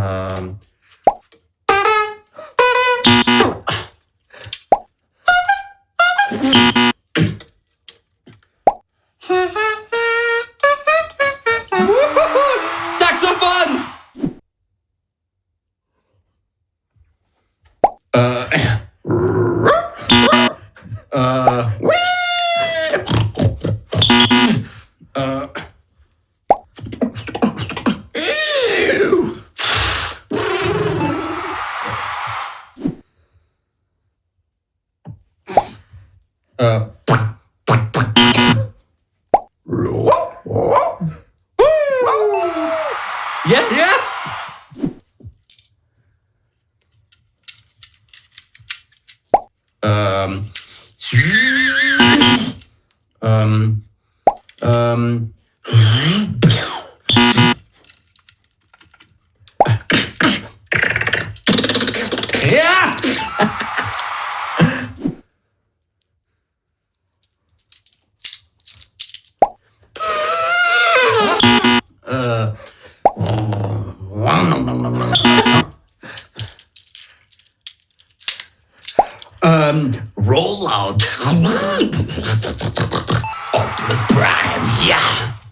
Um, Saxophon! Uh, uh, uh, ew. Uh, yes? Yeah? Um, um, um, yeah! Uh, roll out. Optimus Prime, yeah.